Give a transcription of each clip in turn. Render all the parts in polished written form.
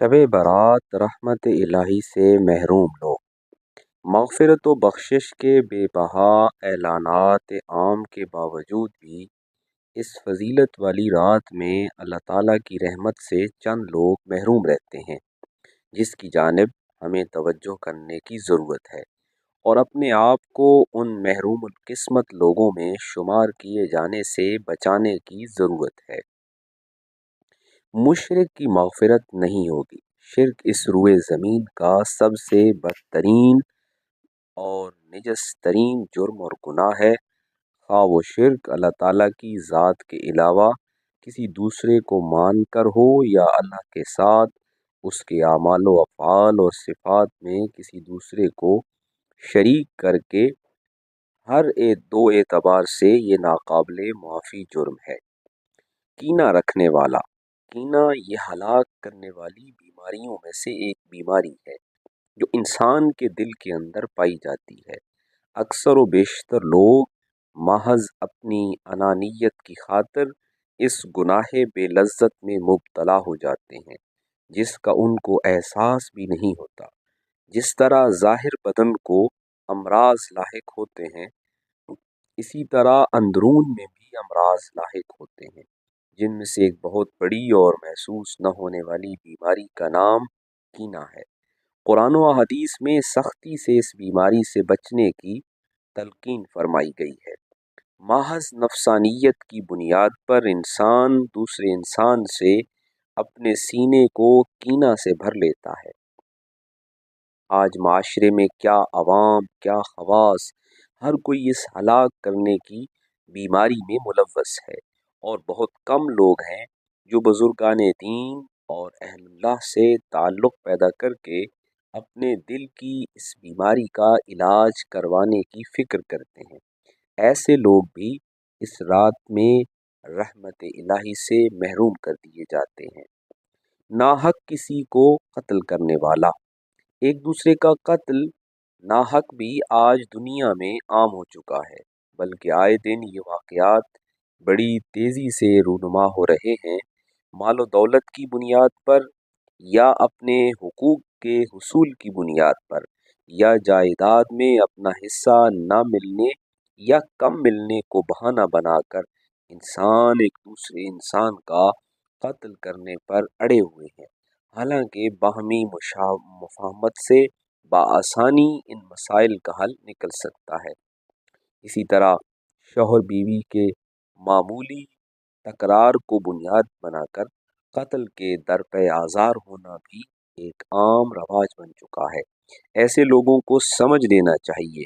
شب برات رحمت الہی سے محروم لوگ مغفرت و بخشش کے بے بہا اعلانات عام کے باوجود بھی اس فضیلت والی رات میں اللہ تعالیٰ کی رحمت سے چند لوگ محروم رہتے ہیں، جس کی جانب ہمیں توجہ کرنے کی ضرورت ہے اور اپنے آپ کو ان محروم القسمت لوگوں میں شمار کیے جانے سے بچانے کی ضرورت ہے۔ مشرک کی مغفرت نہیں ہوگی۔ شرک اس روئے زمین کا سب سے بدترین اور نجس ترین جرم اور گناہ ہے، خواہ وہ شرک اللہ تعالیٰ کی ذات کے علاوہ کسی دوسرے کو مان کر ہو یا اللہ کے ساتھ اس کے اعمال و افعال اور صفات میں کسی دوسرے کو شریک کر کے۔ ہر دو اعتبار سے یہ ناقابل معافی جرم ہے۔ کینہ رکھنے والا، کینہ یہ ہلاک کرنے والی بیماریوں میں سے ایک بیماری ہے جو انسان کے دل کے اندر پائی جاتی ہے۔ اکثر و بیشتر لوگ محض اپنی انانیت کی خاطر اس گناہ بے لذت میں مبتلا ہو جاتے ہیں جس کا ان کو احساس بھی نہیں ہوتا۔ جس طرح ظاہر بدن کو امراض لاحق ہوتے ہیں، اسی طرح اندرون میں بھی امراض لاحق ہوتے ہیں، جن میں سے ایک بہت بڑی اور محسوس نہ ہونے والی بیماری کا نام کینہ ہے۔ قرآن و حدیث میں سختی سے اس بیماری سے بچنے کی تلقین فرمائی گئی ہے۔ محض نفسانیت کی بنیاد پر انسان دوسرے انسان سے اپنے سینے کو کینہ سے بھر لیتا ہے۔ آج معاشرے میں کیا عوام کیا خواص، ہر کوئی اس ہلاک کرنے کی بیماری میں ملوث ہے، اور بہت کم لوگ ہیں جو بزرگان دین اور اہل اللہ سے تعلق پیدا کر کے اپنے دل کی اس بیماری کا علاج کروانے کی فکر کرتے ہیں۔ ایسے لوگ بھی اس رات میں رحمت الہی سے محروم کر دیے جاتے ہیں۔ ناحق کسی کو قتل کرنے والا، ایک دوسرے کا قتل ناحق بھی آج دنیا میں عام ہو چکا ہے، بلکہ آئے دن یہ واقعات بڑی تیزی سے رونما ہو رہے ہیں۔ مال و دولت کی بنیاد پر یا اپنے حقوق کے حصول کی بنیاد پر یا جائیداد میں اپنا حصہ نہ ملنے یا کم ملنے کو بہانہ بنا کر انسان ایک دوسرے انسان کا قتل کرنے پر اڑے ہوئے ہیں، حالانکہ باہمی مفاہمت سے بآسانی ان مسائل کا حل نکل سکتا ہے۔ اسی طرح شوہر بیوی کے معمولی تکرار کو بنیاد بنا کر قتل کے درپے آزار ہونا بھی ایک عام رواج بن چکا ہے۔ ایسے لوگوں کو سمجھ لینا چاہیے،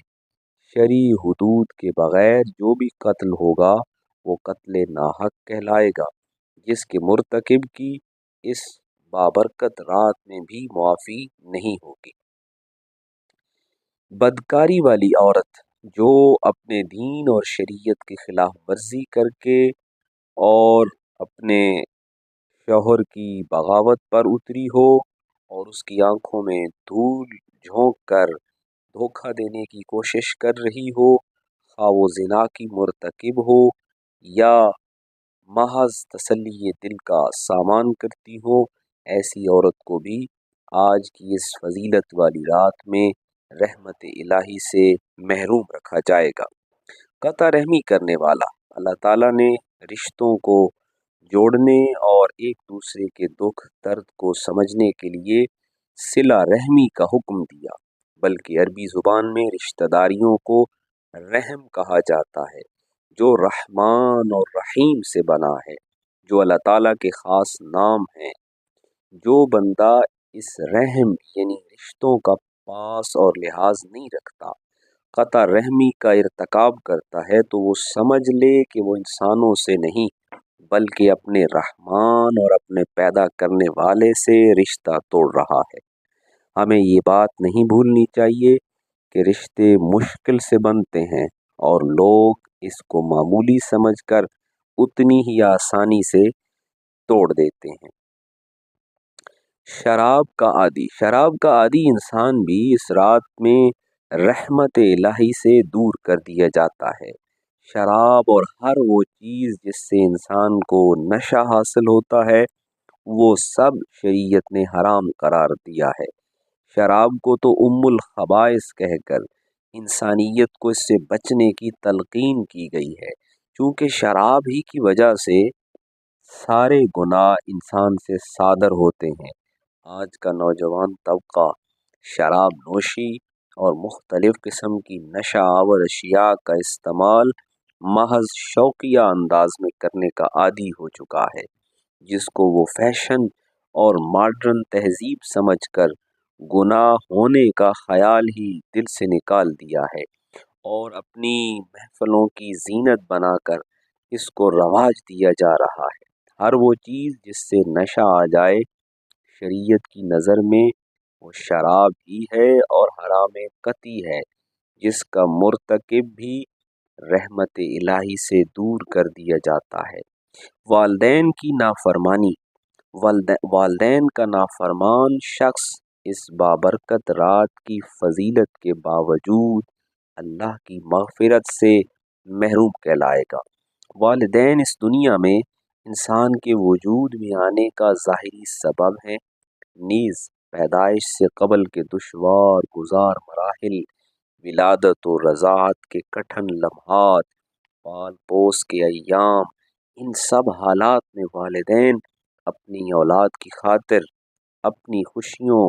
شرعی حدود کے بغیر جو بھی قتل ہوگا وہ قتل ناحق کہلائے گا، جس کے مرتکب کی اس بابرکت رات میں بھی معافی نہیں ہوگی۔ بدکاری والی عورت جو اپنے دین اور شریعت کی خلاف ورزی کر کے اور اپنے شوہر کی بغاوت پر اتری ہو اور اس کی آنکھوں میں دھول جھونک کر دھوکہ دینے کی کوشش کر رہی ہو، خواہ وہ زنا کی مرتکب ہو یا محض تسلی دل کا سامان کرتی ہو، ایسی عورت کو بھی آج کی اس فضیلت والی رات میں رحمت الہی سے محروم رکھا جائے گا۔ قطع رحمی کرنے والا، اللہ تعالیٰ نے رشتوں کو جوڑنے اور ایک دوسرے کے دکھ درد کو سمجھنے کے لیے صلہ رحمی کا حکم دیا، بلکہ عربی زبان میں رشتہ داریوں کو رحم کہا جاتا ہے، جو رحمان اور رحیم سے بنا ہے، جو اللہ تعالیٰ کے خاص نام ہیں۔ جو بندہ اس رحم یعنی رشتوں کا پاس اور لحاظ نہیں رکھتا، قطع رحمی کا ارتکاب کرتا ہے، تو وہ سمجھ لے کہ وہ انسانوں سے نہیں بلکہ اپنے رحمان اور اپنے پیدا کرنے والے سے رشتہ توڑ رہا ہے۔ ہمیں یہ بات نہیں بھولنی چاہیے کہ رشتے مشکل سے بنتے ہیں اور لوگ اس کو معمولی سمجھ کر اتنی ہی آسانی سے توڑ دیتے ہیں۔ شراب کا عادی، شراب کا عادی انسان بھی اس رات میں رحمت الہی سے دور کر دیا جاتا ہے۔ شراب اور ہر وہ چیز جس سے انسان کو نشہ حاصل ہوتا ہے، وہ سب شریعت نے حرام قرار دیا ہے۔ شراب کو تو الخبائث کہہ کر انسانیت کو اس سے بچنے کی تلقین کی گئی ہے، چونکہ شراب ہی کی وجہ سے سارے گناہ انسان سے صادر ہوتے ہیں۔ آج کا نوجوان طبقہ شراب نوشی اور مختلف قسم کی نشہ آور اشیاء کا استعمال محض شوقیہ انداز میں کرنے کا عادی ہو چکا ہے، جس کو وہ فیشن اور ماڈرن تہذیب سمجھ کر گناہ ہونے کا خیال ہی دل سے نکال دیا ہے، اور اپنی محفلوں کی زینت بنا کر اس کو رواج دیا جا رہا ہے۔ ہر وہ چیز جس سے نشہ آ جائے شریعت کی نظر میں وہ شراب ہی ہے اور حرام قطعی ہے، جس کا مرتکب بھی رحمت الہی سے دور کر دیا جاتا ہے۔ والدین کی نافرمانی، والدین کا نافرمان شخص اس بابرکت رات کی فضیلت کے باوجود اللہ کی مغفرت سے محروم کہلائے گا۔ والدین اس دنیا میں انسان کے وجود میں آنے کا ظاہری سبب ہے، نیز پیدائش سے قبل کے دشوار گزار مراحل، ولادت و رضاعت کے کٹھن لمحات، پال پوس کے ایام، ان سب حالات میں والدین اپنی اولاد کی خاطر اپنی خوشیوں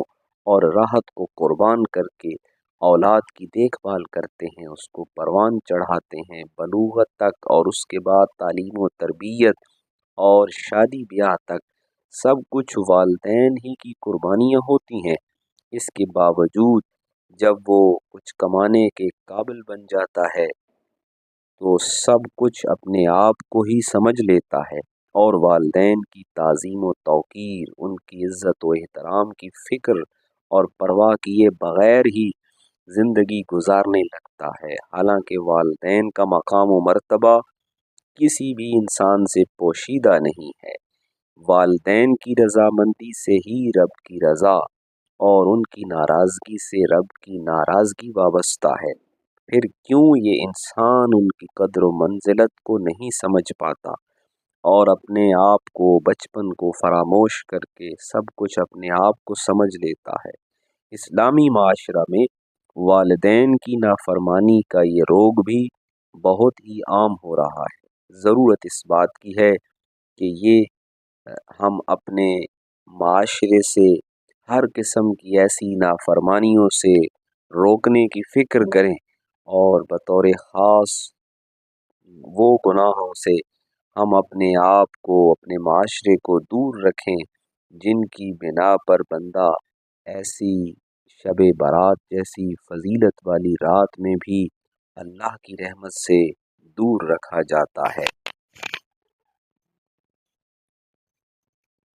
اور راحت کو قربان کر کے اولاد کی دیکھ بھال کرتے ہیں، اس کو پروان چڑھاتے ہیں بلوغت تک، اور اس کے بعد تعلیم و تربیت اور شادی بیاہ تک سب کچھ والدین ہی کی قربانیاں ہوتی ہیں۔ اس کے باوجود جب وہ کچھ کمانے کے قابل بن جاتا ہے تو سب کچھ اپنے آپ کو ہی سمجھ لیتا ہے، اور والدین کی تعظیم و توقیر، ان کی عزت و احترام کی فکر اور پرواہ کیے بغیر ہی زندگی گزارنے لگتا ہے۔ حالانکہ والدین کا مقام و مرتبہ کسی بھی انسان سے پوشیدہ نہیں ہے۔ والدین کی رضامندی سے ہی رب کی رضا اور ان کی ناراضگی سے رب کی ناراضگی وابستہ ہے۔ پھر کیوں یہ انسان ان کی قدر و منزلت کو نہیں سمجھ پاتا اور اپنے آپ کو، بچپن کو فراموش کر کے سب کچھ اپنے آپ کو سمجھ لیتا ہے۔ اسلامی معاشرہ میں والدین کی نافرمانی کا یہ روگ بھی بہت ہی عام ہو رہا ہے۔ ضرورت اس بات کی ہے کہ یہ ہم اپنے معاشرے سے ہر قسم کی ایسی نافرمانیوں سے روکنے کی فکر کریں، اور بطور خاص وہ گناہوں سے ہم اپنے آپ کو، اپنے معاشرے کو دور رکھیں جن کی بنا پر بندہ ایسی شب برات جیسی فضیلت والی رات میں بھی اللہ کی رحمت سے دور رکھا جاتا ہے۔